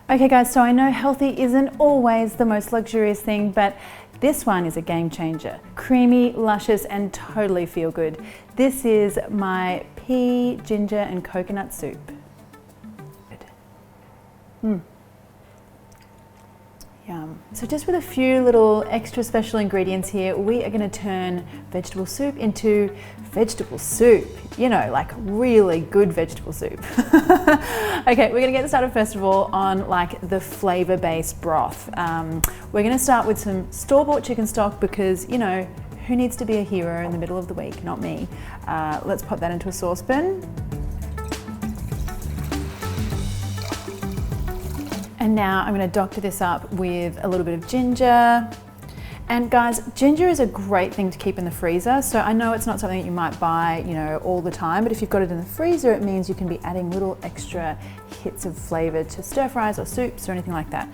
Okay guys, so I know healthy isn't always the most luxurious thing, but this one is a game changer. Creamy, luscious, and totally feel good. This is my pea, ginger, and coconut soup. Yum. So just with a few little extra special ingredients here, we are going to turn vegetable soup into vegetable soup. You know, like really good vegetable soup. Okay, we're going to get started first of all on like the flavor-based broth. We're going to start with some store-bought chicken stock because, you know, who needs to be a hero in the middle of the week? Not me. Let's pop that into a saucepan. And now I'm going to doctor this up with a little bit of ginger. And guys, ginger is a great thing to keep in the freezer. So I know it's not something that you might buy, you know, all the time, but if you've got it in the freezer, it means you can be adding little extra hits of flavor to stir fries or soups or anything like that.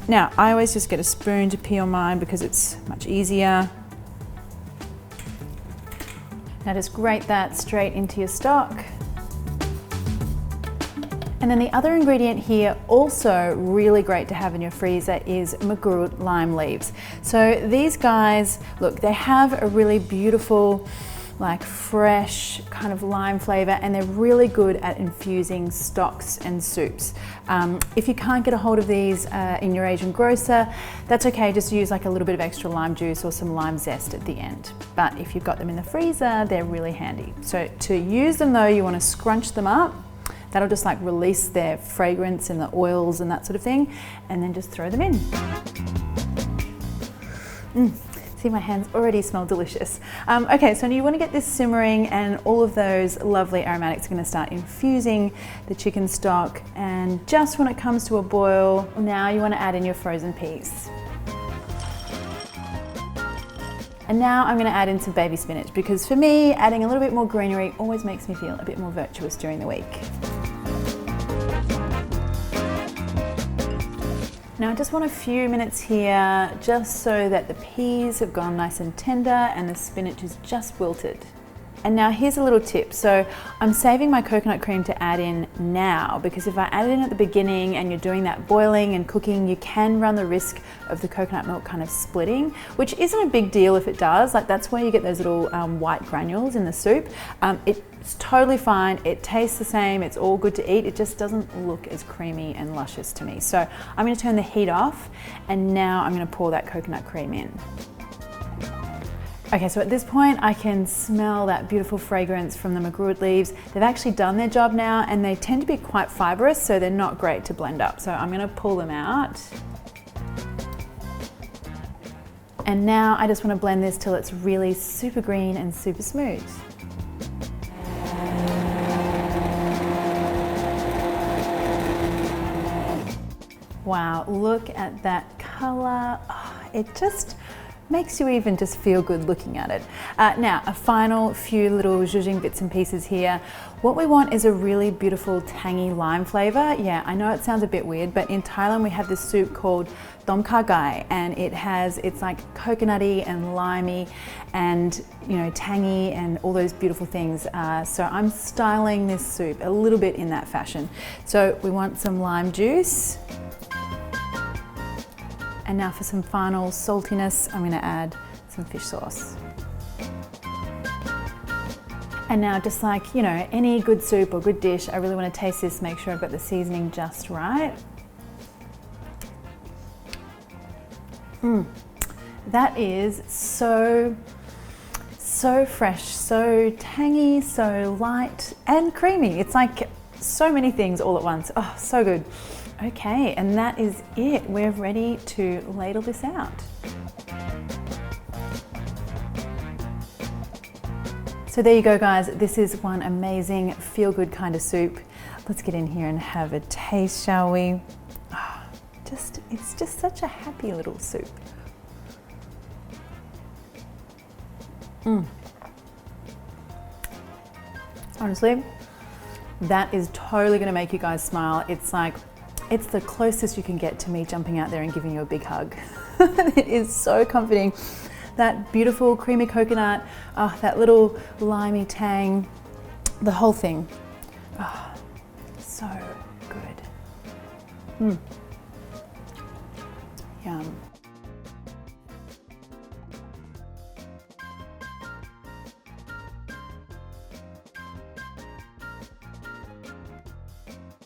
Now, I always just get a spoon to peel mine because it's much easier. Now just grate that straight into your stock. And then the other ingredient here, also really great to have in your freezer, is magroot lime leaves. So these guys, look, they have a really beautiful, like fresh kind of lime flavor, and they're really good at infusing stocks and soups. If you can't get a hold of these in your Asian grocer, that's okay, just use like a little bit of extra lime juice or some lime zest at the end. But if you've got them in the freezer, they're really handy. So to use them though, you want to scrunch them up. That'll just like release their fragrance and the oils and that sort of thing, and then just throw them in. See, my hands already smell delicious. Okay, so you want to get this simmering, and all of those lovely aromatics are going to start infusing the chicken stock. And just when it comes to a boil, now you want to add in your frozen peas. And now I'm going to add in some baby spinach, because for me, adding a little bit more greenery always makes me feel a bit more virtuous during the week. Now I just want a few minutes here, just so that the peas have gone nice and tender and the spinach is just wilted. And now here's a little tip. So I'm saving my coconut cream to add in now, because if I add it in at the beginning and you're doing that boiling and cooking, you can run the risk of the coconut milk kind of splitting, which isn't a big deal if it does. Like that's where you get those little white granules in the soup. It's totally fine. It tastes the same. It's all good to eat. It just doesn't look as creamy and luscious to me. So I'm going to turn the heat off, and now I'm going to pour that coconut cream in. Okay, so at this point I can smell that beautiful fragrance from the magroot leaves. They've actually done their job now, and they tend to be quite fibrous, so they're not great to blend up. So I'm going to pull them out. And now I just want to blend this till it's really super green and super smooth. Wow, look at that color. Oh, it just makes you even just feel good looking at it. Now, a final few little zhuzhing bits and pieces here. What we want is a really beautiful tangy lime flavor. Yeah, I know it sounds a bit weird, but in Thailand we have this soup called tom kha gai, and it's like coconutty and limey and, you know, tangy and all those beautiful things. So I'm styling this soup a little bit in that fashion. So we want some lime juice. And now for some final saltiness, I'm going to add some fish sauce. And now, just like, you know, any good soup or good dish, I really want to taste this, make sure I've got the seasoning just right. That is so fresh, so tangy, so light and creamy. It's like so many things all at once. Oh, so good. Okay, and that is it. We're ready to ladle this out. So there you go, guys. This is one amazing feel-good kind of soup. Let's get in here and have a taste, shall we? Oh, it's just such a happy little soup. Honestly, that is totally gonna make you guys smile. It's the closest you can get to me jumping out there and giving you a big hug. It is so comforting. That beautiful creamy coconut, that little limey tang, the whole thing. Oh, so good. Yum.